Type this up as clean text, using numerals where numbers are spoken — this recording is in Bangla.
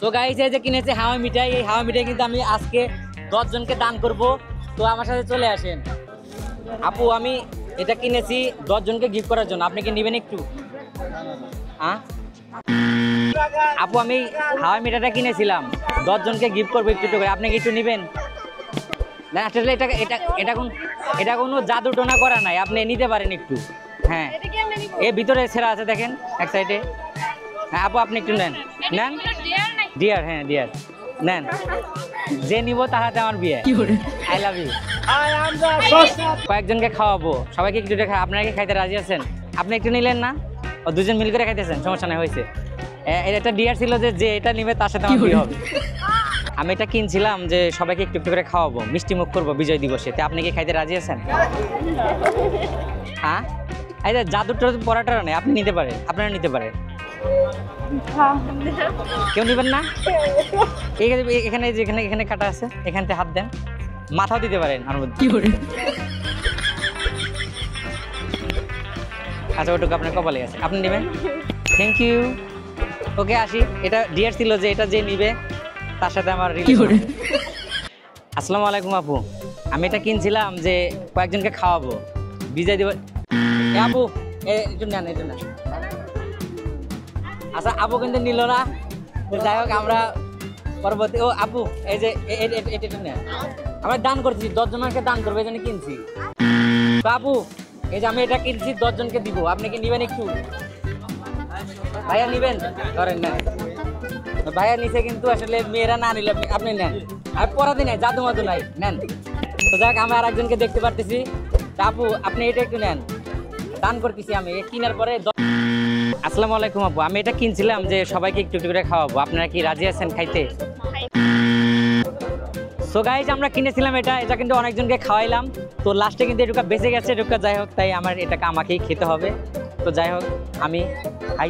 তো গাইস এই যে কিনেছে হাওয়া মিঠাই, এই হাওয়া মিঠাই কিন্তু আমি আজকে 10 জনকে দান করব। তো আমার সাথে চলে আসেন। আপু আমি এটা কিনেছি 10 জনকে গিফট করার জন্য, আপনি কি নেবেন একটু? হ্যাঁ আপু আমি হাওয়া মিঠাইটা কিনেছিলাম 10 জনকে গিফট করবো একটু করে, আপনি কি একটু নেবেন? না আসলে এটা এটা এটা কোন এটা কোনো জাদু টোনা করা নাই, আপনি নিতে পারেন একটু। হ্যাঁ এর ভিতরে ছেঁড়া আছে দেখেন এক সাইডে। হ্যাঁ আপু আপনি একটু নেন নেন। ডিয়ার, হ্যাঁ ডিয়ার নেন, যে নিব তার হাতে আমার বিয়ে। I love you. কয়েকজনকে খাওয়াবো, সবাইকে একটু দেখা। আপনারা কি খাইতে রাজি আছেন? আপনি একটু নিলেন না? ও দুজন মিল করে খাইতেছেন, সমস্যা নেই হয়েছে। এটা ডিয়ার ছিল যে এটা নিবে তার সাথে আমার বিয়ে হবে। আমি এটা কিনছিলাম যে সবাইকে একটু একটু করে খাওয়াবো, মিষ্টি মুখ করবো বিজয় দিবসে। তো আপনি কি খাইতে রাজি আছেন? হ্যাঁ এই যে জাদুর টাদুর পড়াটা নেই, আপনি নিতে পারেন, আপনারা নিতে পারেন। কেউ নিবেন না? এখানে যেখানে এখানে কাটা আছে এখান থেকে হাত দেন, মাথাও দিতে পারেন আর মধ্যে। আচ্ছা ওটুকু আপনার কপালে আছে, আপনি নেবেন। Thank you. ওকে আসি। এটা ডিয়ার ছিল যে এটা যে নিবে তার সাথে আমার রিলেশন। আসসালামু আলাইকুম আপু, আমি এটা কিনছিলাম যে কয়েকজনকে খাওয়াবো বিজয় দিবস। আপু একটু নেন, একটু নেন। আচ্ছা আপু কিন্তু নিল না, যাই হোক আমরা পরবর্তী। ও আপু এই যে এটা নেন, আমরা দান করছি 10 জনকে দান করবো, এই জন্য কিনছি। তো আপু এই যে আমি এটা কিনছি 10 জনকে দিব, আপনি কি নিবেন একটু? ভাইয়া নিবেন? ধরেন না ভাইয়া নিচে, কিন্তু আসলে মেয়েরা না নিলে আপনি নেন। আর পরাতে নাই, জাদু মাদু নাই, নেন। তো যাক আমি আর একজনকে দেখতে পারতেছি। আপু আপনি এটা একটু নেন, দান করতেছি আমি কেনার পরে। আসসালামু আলাইকুম আপু, আমি এটা কিনছিলাম যে সবাইকে একটু একটু করে খাওয়াবো, আপনারা কি রাজি আছেন খাইতে? সো গাইজ আমরা কিনেছিলাম এটা কিন্তু অনেকজনকে খাওয়াইলাম। তো লাস্টে কিন্তু এটুকা বেঁচে গেছে, এটুকা যাই হোক, তাই আমার এটাকে আমাকেই খেতে হবে। তো যাই হোক আমি খাই।